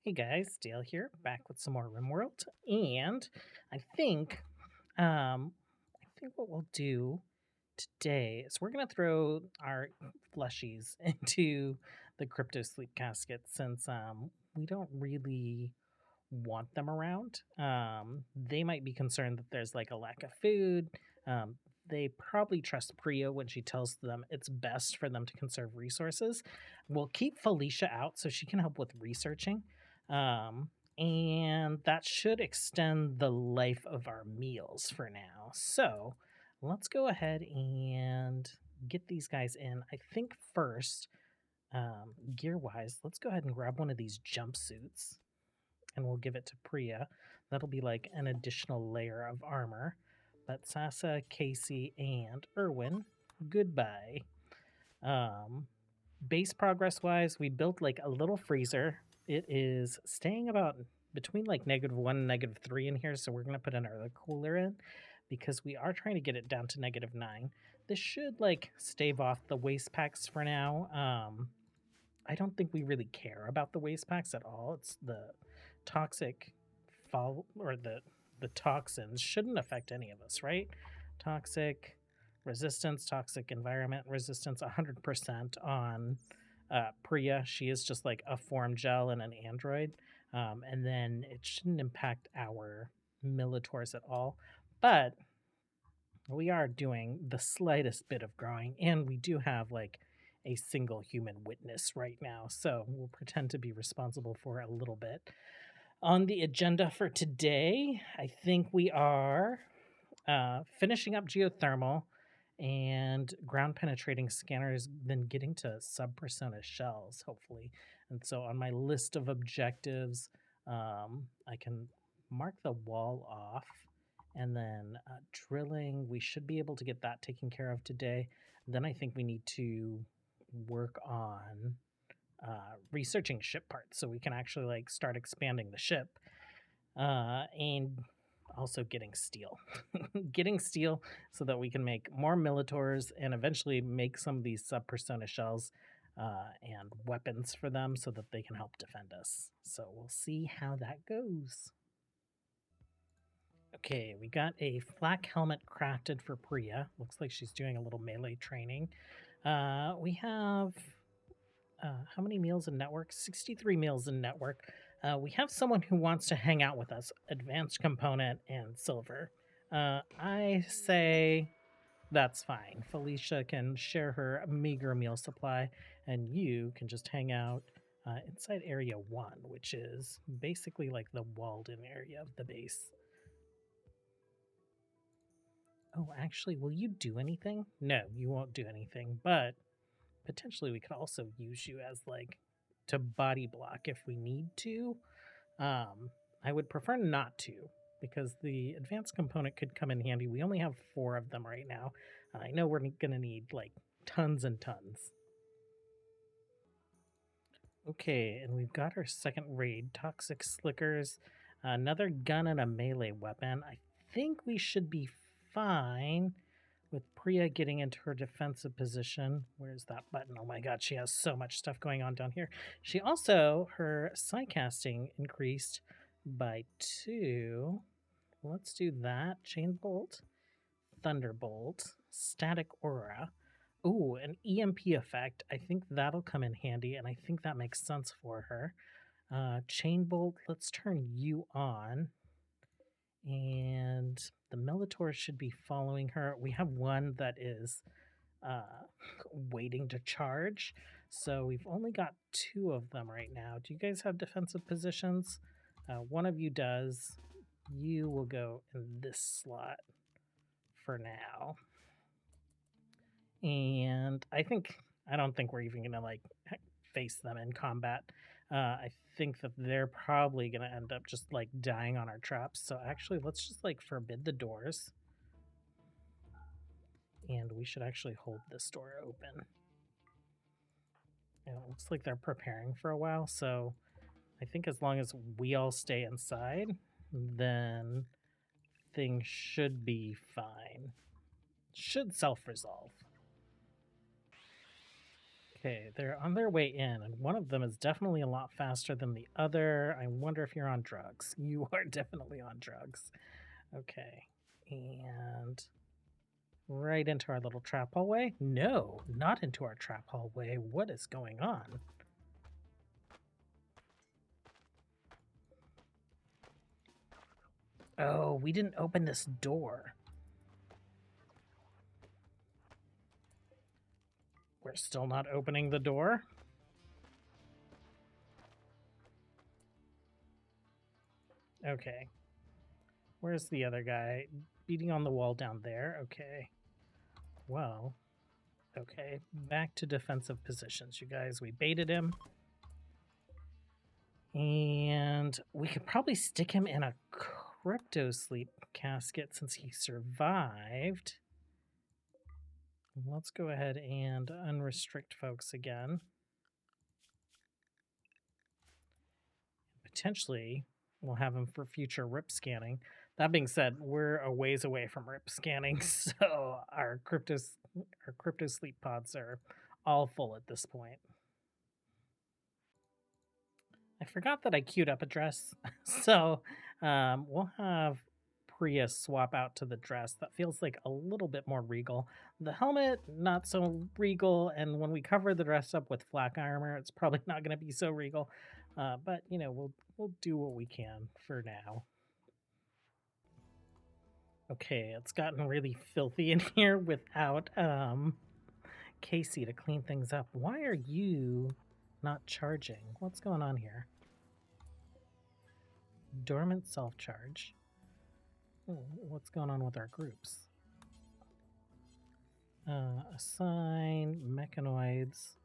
Hey guys, Dale here, back with some more RimWorld, and I think, I think what we'll do today is we're gonna throw our fleshies into the cryptosleep casket since we don't really want them around. They might be concerned that there's like a lack of food. Um, they probably trust Priya when she tells them it's best for them to conserve resources. We'll keep Felicia out so she can help with researching. Um, and that should extend the life of our meals for now. So let's go ahead and get these guys in. I think first, gear wise, let's go ahead and grab one of these jumpsuits and we'll give it to Priya. That'll be like an additional layer of armor. But Sasa, Casey, and Erwin, goodbye. Um, Base progress wise, we built like a little freezer. It is staying about between like -1 and -3 in here, so we're gonna put another cooler in because we are trying to get it down to -9. This should like stave off the waste packs for now. I don't think we really care about the waste packs at all. It's the toxic fall or the toxins shouldn't affect any of us, right? Toxic resistance, toxic environment resistance, 100% on Priya. She is just like a form gel and an android, and then it shouldn't impact our militors at all. But we are doing the slightest bit of growing, and we do have like a single human witness right now, so we'll pretend to be responsible for a little bit. On the agenda for today, I think we are finishing up geothermal and ground penetrating scanners, then getting to sub persona shells, hopefully. And so on my list of objectives, I can mark the wall off and then drilling. We should be able to get that taken care of today. Then I think we need to work on researching ship parts so we can actually like start expanding the ship, and also getting steel. Getting steel so that we can make more militors and eventually make some of these sub persona shells and weapons for them so that they can help defend us. So we'll see how that goes. Okay, we got a flak helmet crafted for Priya. Looks like she's doing a little melee training. We have how many meals in network? 63 meals in network. We have someone who wants to hang out with us, advanced component and silver. I say that's fine. Felicia can share her meager meal supply, and you can just hang out inside area 1, which is basically like the walled in area of the base. Oh, actually, will you do anything? No, you won't do anything, but potentially we could also use you as like to body block if we need to. I would prefer not to because the advanced component could come in handy. We only have 4 of them right now. I know we're going to need like tons and tons. Okay, and we've got our second raid, Toxic Slickers, another gun and a melee weapon. I think we should be fine with Priya getting into her defensive position. Where's that button? Oh my god, she has so much stuff going on down here. She also, her sidecasting increased by 2. Let's do that. Chain Bolt, Thunderbolt, Static Aura. Ooh, an EMP effect. I think that'll come in handy, and I think that makes sense for her. Chain Bolt, let's turn you on. And the Militor should be following her. We have one that is waiting to charge. So we've only got 2 of them right now. Do you guys have defensive positions? One of you does. You will go in this slot for now. And I don't think we're even gonna like face them in combat. I think that they're probably gonna end up just like dying on our traps. So actually, let's just like forbid the doors. And we should actually hold this door open. And it looks like they're preparing for a while, so I think as long as we all stay inside, then things should be fine. Should self-resolve. Okay, they're on their way in, and one of them is definitely a lot faster than the other. I wonder if you're on drugs. You are definitely on drugs. Okay, and right into our little trap hallway? No, not into our trap hallway. What is going on? Oh, we didn't open this door. We're still not opening the door? Okay. Where's the other guy? Beating on the wall down there. Okay. Well, okay. Back to defensive positions, you guys. We baited him. And we could probably stick him in a cryptosleep casket since he survived. Let's go ahead and unrestrict folks again. Potentially, we'll have him for future rip scanning. That being said, we're a ways away from rip scanning, so our crypto sleep pods are all full at this point. I forgot that I queued up a dress, so we'll have Priya swap out to the dress. That feels like a little bit more regal. The helmet, not so regal, and when we cover the dress up with flak armor, it's probably not going to be so regal. But you know, we'll do what we can for now. Okay, it's gotten really filthy in here without Casey to clean things up. Why are you not charging? What's going on here? Dormant self-charge. What's going on with our groups? Assign mechanoids.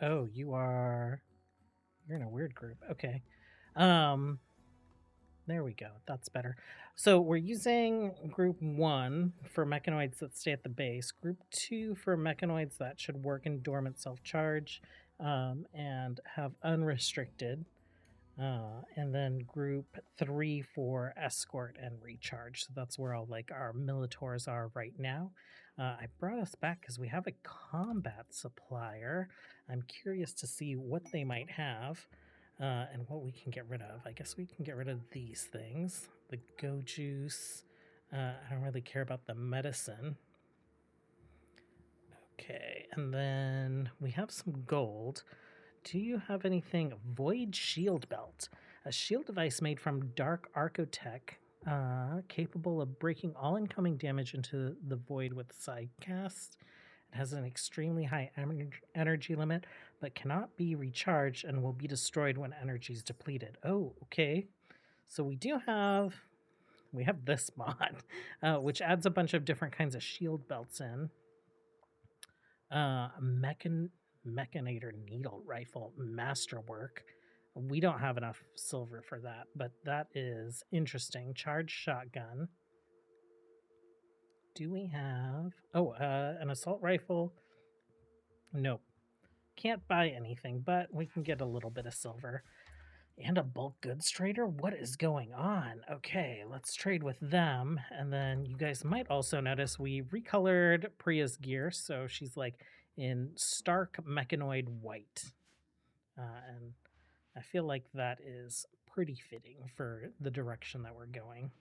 Oh, you're in a weird group. Okay. There we go. That's better. So we're using group 1 for mechanoids that stay at the base, group 2 for mechanoids that should work in dormant self-charge and have unrestricted, and then group 3 for escort and recharge. So that's where all like our militors are right now. I brought us back because we have a combat supplier. I'm curious to see what they might have. And what we can get rid of. I guess we can get rid of these things. The go juice. I don't really care about the medicine. Okay, and then we have some gold. Do you have anything? Void shield belt. A shield device made from dark archotech, capable of breaking all incoming damage into the void with sidecast. It has an extremely high energy limit, but cannot be recharged and will be destroyed when energy is depleted. Oh, okay. So we have this mod, which adds a bunch of different kinds of shield belts in. Mechanator needle rifle, masterwork. We don't have enough silver for that, but that is interesting. Charge shotgun. Do we have... Oh, an assault rifle. Nope. Can't buy anything, but we can get a little bit of silver. And a bulk goods trader? What is going on? Okay, let's trade with them. And then you guys might also notice we recolored Priya's gear, so she's like in stark mechanoid white. And I feel like that is pretty fitting for the direction that we're going.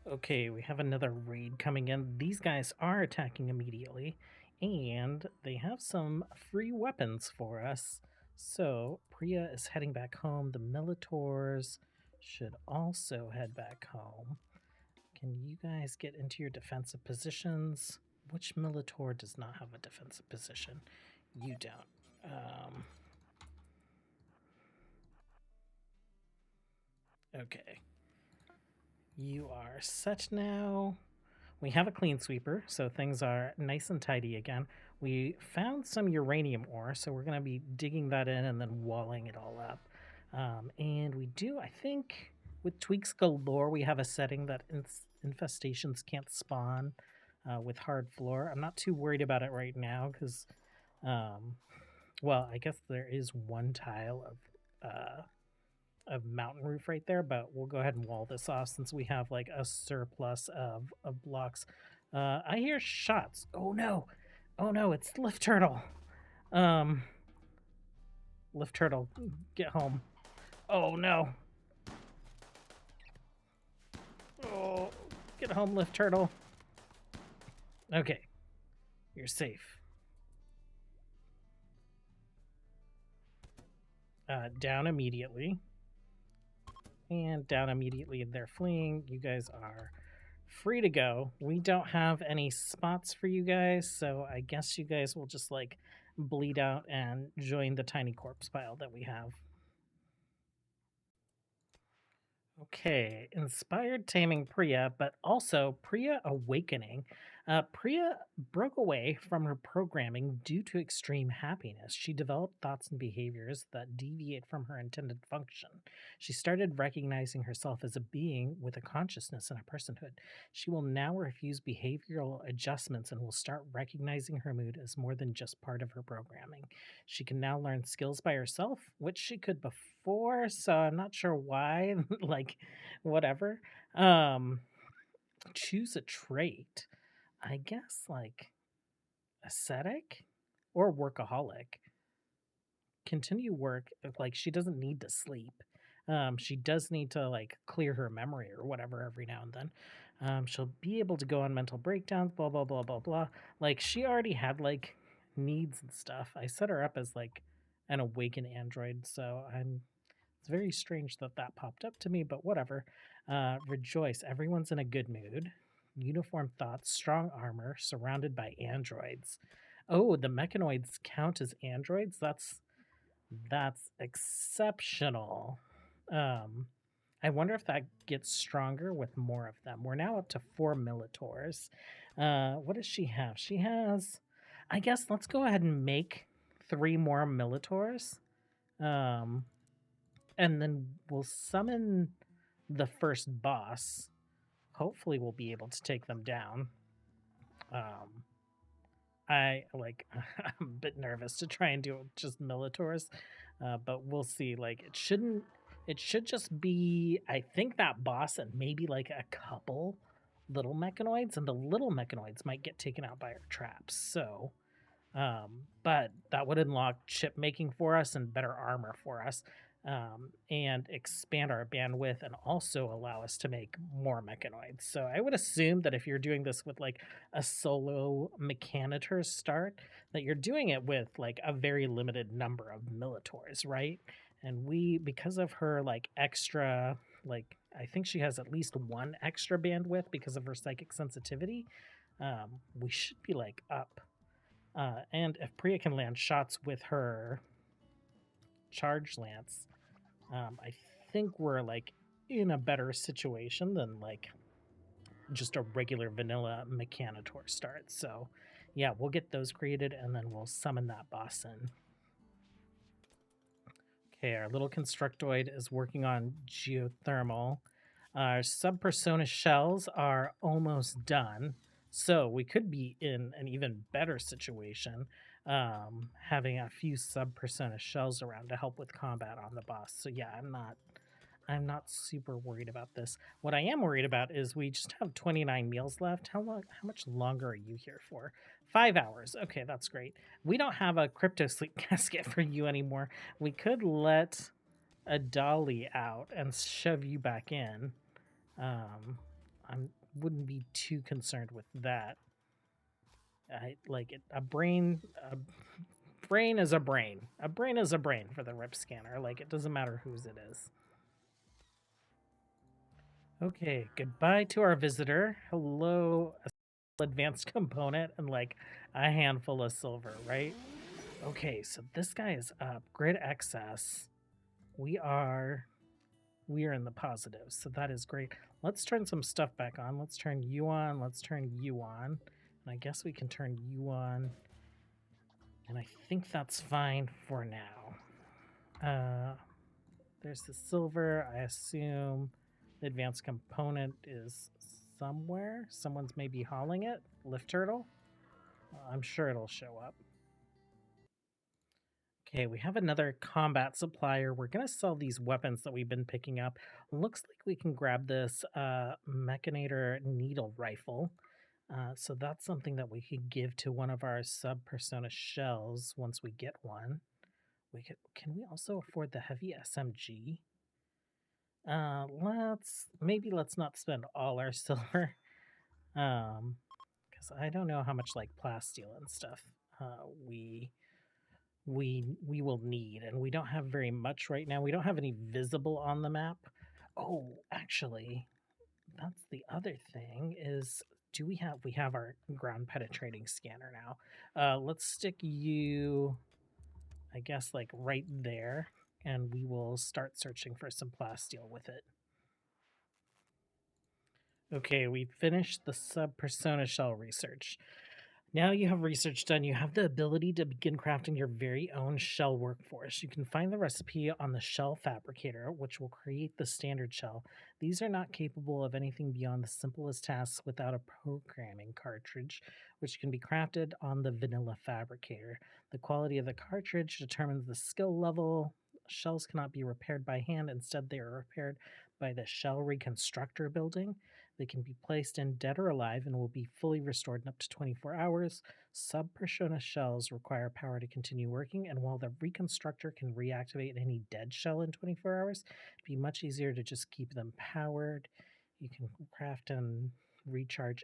Okay, we have another raid coming in. These guys are attacking immediately, and they have some free weapons for us. So Priya is heading back home. The Militors should also head back home. Can you guys get into your defensive positions? Which Militor does not have a defensive position? You don't. Okay. You are set now. We have a clean sweeper, so things are nice and tidy again. We found some uranium ore, so we're going to be digging that in and then walling it all up. And we do, I think, with tweaks galore, we have a setting that infestations can't spawn with hard floor. I'm not too worried about it right now because, well, I guess there is one tile of mountain roof right there, but we'll go ahead and wall this off since we have like a surplus of blocks. I hear shots. Oh no. Oh no, it's Lift Turtle. Um, Lift Turtle, get home. Oh no. Oh, get home, Lift Turtle. Okay, you're safe. Down immediately. And down immediately. They're fleeing. You guys are free to go. We don't have any spots for you guys, so I guess you guys will just like bleed out and join the tiny corpse pile that we have. Okay, inspired taming Priya, but also Priya awakening. Priya broke away from her programming due to extreme happiness. She developed thoughts and behaviors that deviate from her intended function. She started recognizing herself as a being with a consciousness and a personhood. She will now refuse behavioral adjustments and will start recognizing her mood as more than just part of her programming. She can now learn skills by herself, which she could before, so I'm not sure why. Like, whatever. Um, choose a trait. I guess like ascetic or workaholic. Continue work. Like she doesn't need to sleep. She does need to like clear her memory or whatever every now and then. She'll be able to go on mental breakdowns, blah blah blah blah blah. Like she already had like needs and stuff. I set her up as like an awakened android, so it's very strange that that popped up to me, but whatever. Rejoice. Everyone's in a good mood. Uniform thoughts, strong armor, surrounded by androids. Oh, the mechanoids count as androids? That's exceptional. Um, I wonder if that gets stronger with more of them. We're now up to 4 Militors. What does she have? She has, I guess, let's go ahead and make 3 more Militors. Um, and then we'll summon the first boss. Hopefully, we'll be able to take them down. Um, I like I'm a bit nervous to try and do just Militors, but we'll see. Like it shouldn't. It should just be I think that boss and maybe like a couple little mechanoids, and the little mechanoids might get taken out by our traps. So, but that would unlock chip making for us and better armor for us, and expand our bandwidth and also allow us to make more mechanoids. So I would assume that if you're doing this with like a solo mechanitor start, that you're doing it with like a very limited number of militors, right? And we, because of her like extra, like I think she has at least one extra bandwidth because of her psychic sensitivity. We should be like up, and if Priya can land shots with her charge lance, I think we're like in a better situation than like just a regular vanilla mechanitor start. So, yeah, we'll get those created and then we'll summon that boss in. Okay, our little constructoid is working on geothermal. Our sub-persona shells are almost done. So we could be in an even better situation, having a few sub-persona shells around to help with combat on the boss. So yeah, I'm not super worried about this. What I am worried about is we just have 29 meals left. How much longer are you here for? 5 hours. Okay, that's great. We don't have a cryptosleep casket for you anymore. We could let a dolly out and shove you back in. I wouldn't be too concerned with that. I like it. A brain is a brain. A brain is a brain for the rip scanner. Like it doesn't matter whose it is. Okay, goodbye to our visitor. Hello, a advanced component and like a handful of silver, right? Okay, so this guy is up. Grid excess. We are in the positives, so that is great. Let's turn some stuff back on. Let's turn you on. Let's turn you on. And I guess we can turn you on. And I think that's fine for now. There's the silver. I assume the advanced component is somewhere. Someone's maybe hauling it. Lift turtle. I'm sure it'll show up. Okay, we have another combat supplier. We're going to sell these weapons that we've been picking up. Looks like we can grab this Mechanator needle rifle. So that's something that we could give to one of our sub-persona shells once we get one. Can we also afford the heavy SMG? Let's not spend all our silver. Because I don't know how much like plasteel and stuff we will need, and we don't have very much right now. We don't have any visible on the map. Oh, actually, that's the other thing is we have our ground penetrating scanner now. Let's stick you, I guess, like right there, and we will start searching for some plasteel with it. Okay, we finished the sub persona shell research. Now you have research done, you have the ability to begin crafting your very own shell workforce. You can find the recipe on the shell fabricator, which will create the standard shell. These are not capable of anything beyond the simplest tasks without a programming cartridge, which can be crafted on the vanilla fabricator. The quality of the cartridge determines the skill level. Shells cannot be repaired by hand, instead, they are repaired by the shell reconstructor building. They can be placed in dead or alive and will be fully restored in up to 24 hours. Sub-persona shells require power to continue working, and while the reconstructor can reactivate any dead shell in 24 hours, it'd be much easier to just keep them powered. You can craft and recharge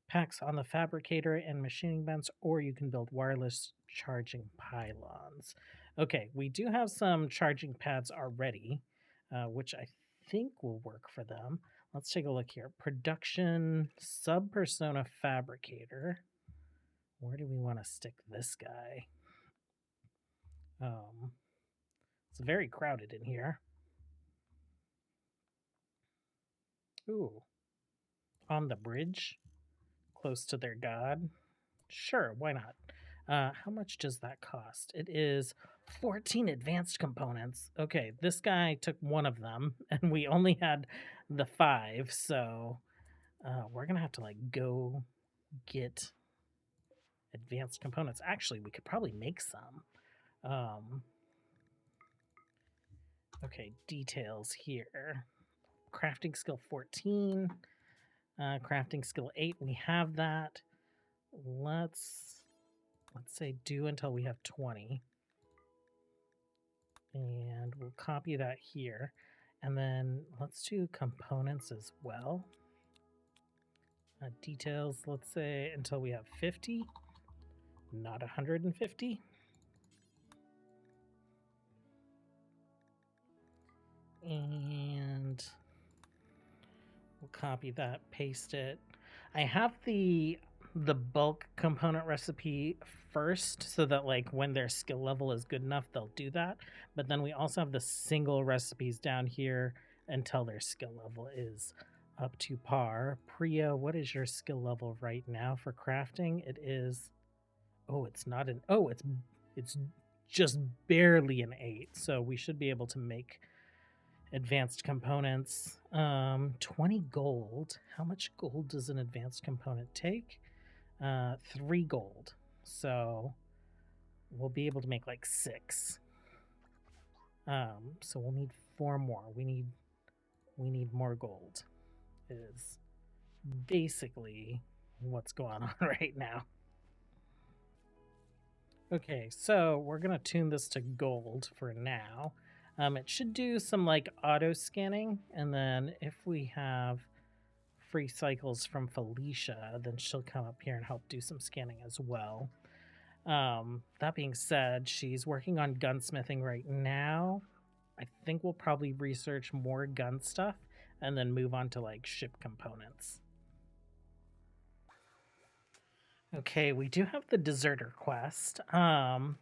packs on the fabricator and machining vents, or you can build wireless charging pylons. Okay, we do have some charging pads already, which I think will work for them. Let's take a look here. Production sub persona fabricator. Where do we want to stick this guy? It's very crowded in here. Ooh, on the bridge, close to their god. Sure, why not? How much does that cost? It is 14 advanced components. Okay, this guy took one of them, and we only had the 5, so we're gonna have to like go get advanced components. Actually, we could probably make some. Okay, details here. Crafting skill 14, crafting skill 8. We have that. Let's say do until we have 20. And we'll copy that here. And then let's do components as well. Details, let's say until we have 50, not 150. And we'll copy that, paste it. I have the bulk component recipe first so that like when their skill level is good enough, they'll do that. But then we also have the single recipes down here until their skill level is up to par. Priya, what is your skill level right now for crafting? It is, it's just barely an 8. So we should be able to make advanced components. 20 gold. How much gold does an advanced component take? 3 gold. So we'll be able to make like 6. So we'll need 4 more. We need more gold. Is basically what's going on right now. Okay, so we're gonna tune this to gold for now. It should do some like auto scanning, and then if we have free cycles from Felicia, then she'll come up here and help do some scanning as well. That being said, she's working on gunsmithing right now. I think we'll probably research more gun stuff and then move on to like ship components. Okay, we do have the deserter quest. And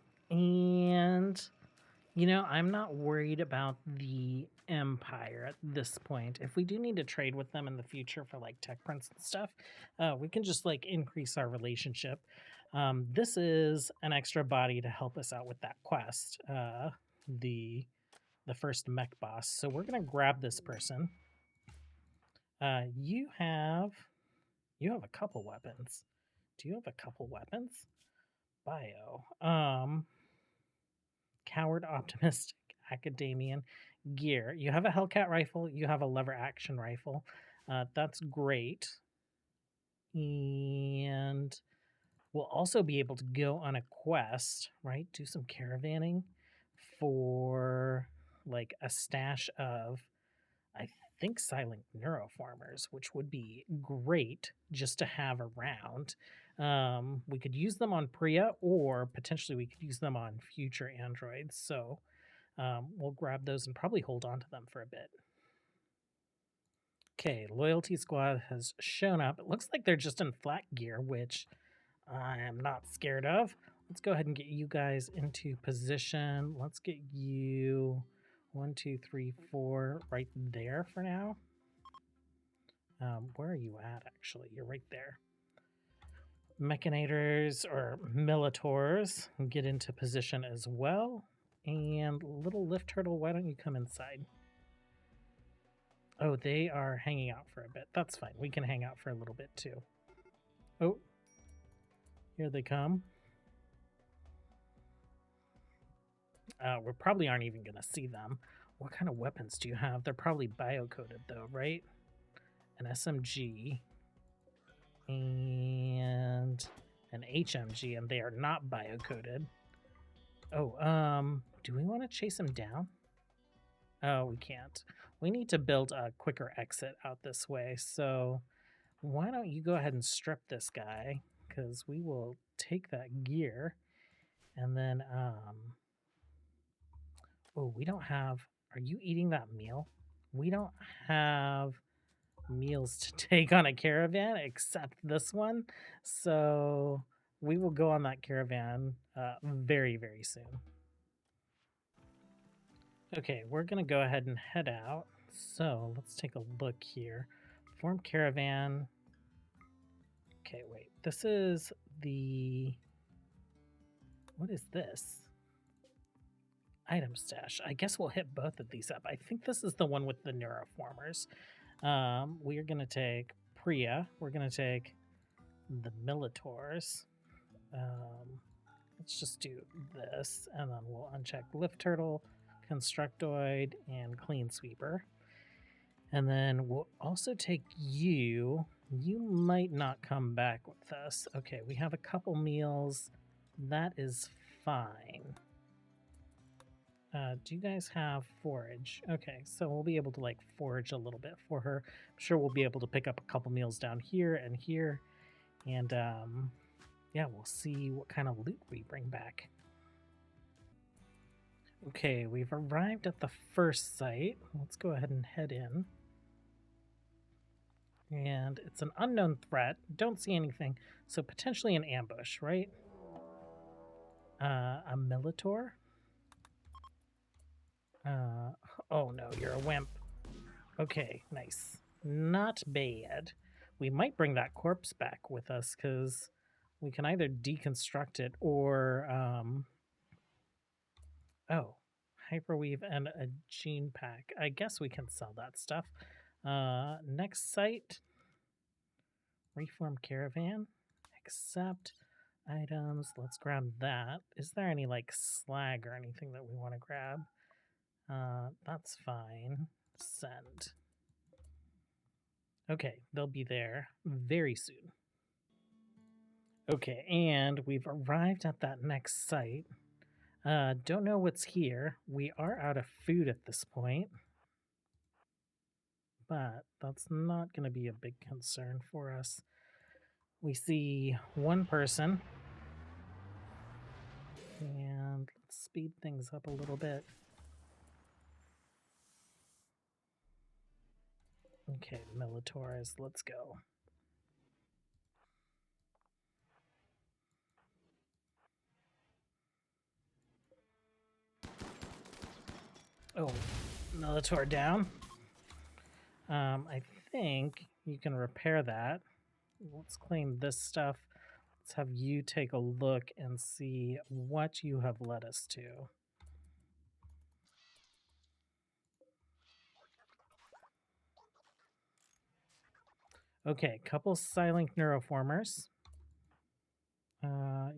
you know, I'm not worried about the Empire at this point. If we do need to trade with them in the future for like tech prints and stuff, we can just like increase our relationship. This is an extra body to help us out with that quest, the first mech boss. So we're gonna grab this person. You have a couple weapons. Do you have a couple weapons? Bio. Coward, optimistic, academian, gear. You have a Hellcat rifle. You have a lever action rifle. That's great. And we'll also be able to go on a quest, right? Do some caravanning for like a stash of, I think, silent neuroformers, which would be great just to have around. We could use them on Priya, or potentially we could use them on future androids. So we'll grab those and probably hold on to them for a bit. Okay, Loyalty Squad has shown up. It looks like they're just in flat gear, which I am not scared of. Let's go ahead and get you guys into position. Let's get you 1, 2, 3, 4 right there for now. Where are you at, actually? You're right there. Mechanators or Militors get into position as well. And little lift turtle, why don't you come inside? Oh, they are hanging out for a bit. That's fine. We can hang out for a little bit too. Oh, here they come. We probably aren't even going to see them. What kind of weapons do you have? They're probably biocoded though, right? An SMG and an HMG, and they are not biocoded. Oh, do we want to chase them down? Oh, we can't. We need to build a quicker exit out this way. So why don't you go ahead and strip this guy? Because we will take that gear. And then, oh, we don't have, are you eating that meal? We don't have meals to take on a caravan except this one. So we will go on that caravan very, very soon. Okay, we're going to go ahead and head out. So let's take a look here. Form caravan. Okay, wait. This is the... What is this? Item stash. I guess we'll hit both of these up. I think this is the one with the neuroformers. We are going to take Priya. We're going to take the Militors. Let's just do this, and then we'll uncheck Lift Turtle, Constructoid, and Clean Sweeper. And then we'll also take you. You might not come back with us. Okay, we have a couple meals. That is fine. Do you guys have forage? Okay, so we'll be able to like forage a little bit for her. I'm sure we'll be able to pick up a couple meals down here and here. And yeah, we'll see what kind of loot we bring back. Okay, we've arrived at the first site. Let's go ahead and head in. And it's an unknown threat. Don't see anything. So potentially an ambush, right? A Militor? Oh no, you're a wimp. Okay, nice. Not bad. We might bring that corpse back with us because we can either deconstruct it or oh, hyperweave and a gene pack. I guess we can sell that stuff. Next site, reform caravan, accept items. Let's grab that. Is there any like slag or anything that we want to grab? That's fine. Send. Okay, they'll be there very soon. Okay, and we've arrived at that next site. Don't know what's here. We are out of food at this point, but that's not going to be a big concern for us. We see one person, and let's speed things up a little bit. Okay, Militors, let's go. Oh, Militor down. I think you can repair that. Let's claim this stuff. Let's have you take a look and see what you have led us to. Okay, couple silent neuroformers.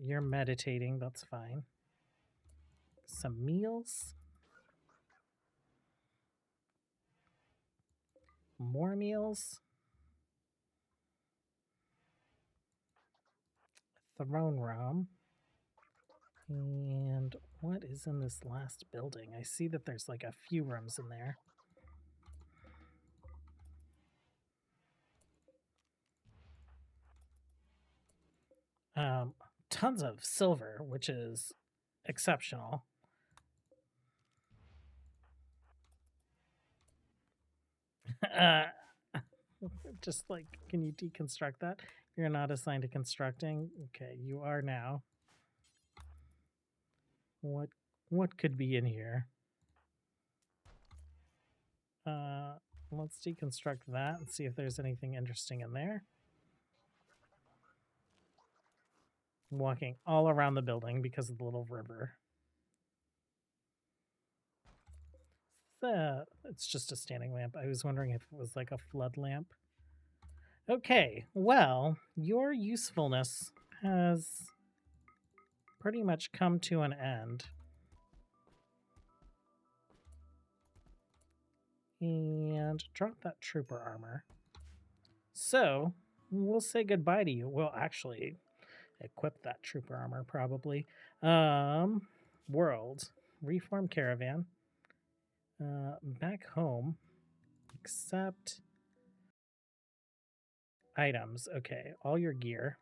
You're meditating, that's fine. Some meals. More meals. throne room. And what is in this last building? I see that there's like a few rooms in there. Tons of silver, which is exceptional. Just like, can you deconstruct that? You're not assigned to constructing. Okay, you are now. What could be in here? Let's deconstruct that and see if there's anything interesting in there. Walking all around the building because of the little river. It's just a standing lamp. I was wondering if it was like a flood lamp. Okay, well, your usefulness has pretty much come to an end. And drop that trooper armor. So, we'll say goodbye to you. Well, actually, equip that trooper armor probably. World. Reform Caravan. Back home. Accept items. Okay, all your gear.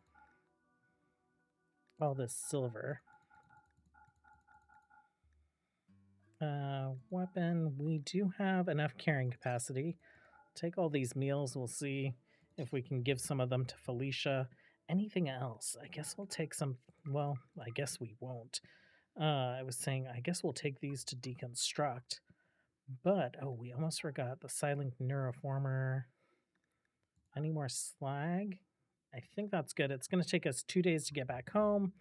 All this silver. Weapon. We do have enough carrying capacity. Take all these meals. We'll see if we can give some of them to Felicia. Anything else? I guess we'll take some. Well, I guess we won't. I was saying, I guess we'll take these to deconstruct. But, oh, we almost forgot the silent neuroformer. Any more slag? I think that's good. It's going to take us 2 days to get back home.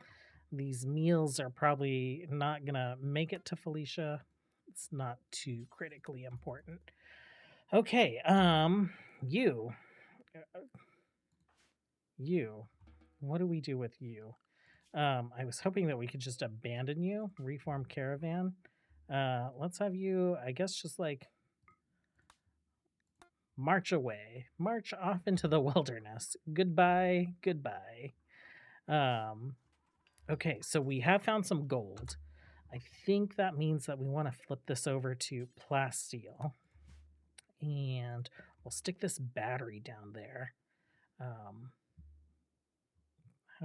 These meals are probably not going to make it to Felicia. It's not too critically important. Okay, you. What do we do with you? I was hoping that we could just abandon you, reform Caravan. Let's have you, I guess, just like march away, march off into the wilderness. Goodbye, goodbye. Okay, so we have found some gold. I think that means that we want to flip this over to plasteel. And we'll stick this battery down there. How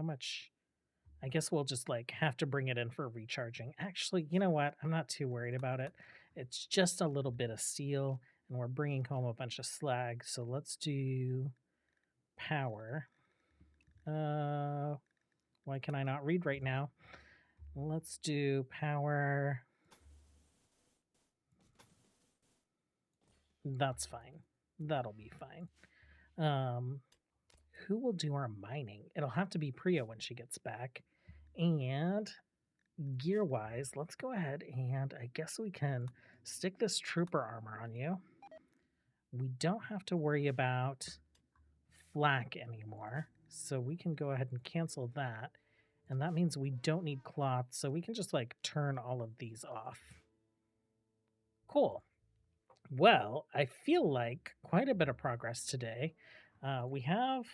much? I guess we'll just like have to bring it in for recharging. Actually, you know what? I'm not too worried about it. It's just a little bit of steel, and we're bringing home a bunch of slag. So let's do power. Why can I not read right now? Let's do power. That's fine. That'll be fine. Who will do our mining? It'll have to be Priya when she gets back. And gear-wise, let's go ahead and I guess we can stick this trooper armor on you. We don't have to worry about flak anymore, so we can go ahead and cancel that. And that means we don't need cloth, so we can just like turn all of these off. Cool. Well, I feel like quite a bit of progress today. We have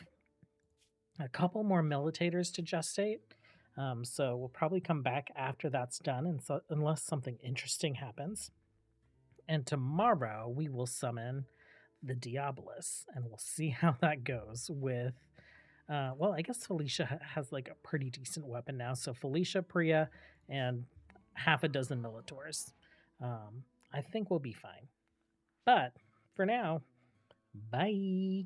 a couple more militators to gestate. So we'll probably come back after that's done, and so, unless something interesting happens. And tomorrow we will summon the Diabolus, and we'll see how that goes with. Well, I guess Felicia has like a pretty decent weapon now. So Felicia, Priya, and half a dozen Militors. I think we'll be fine. But for now, bye.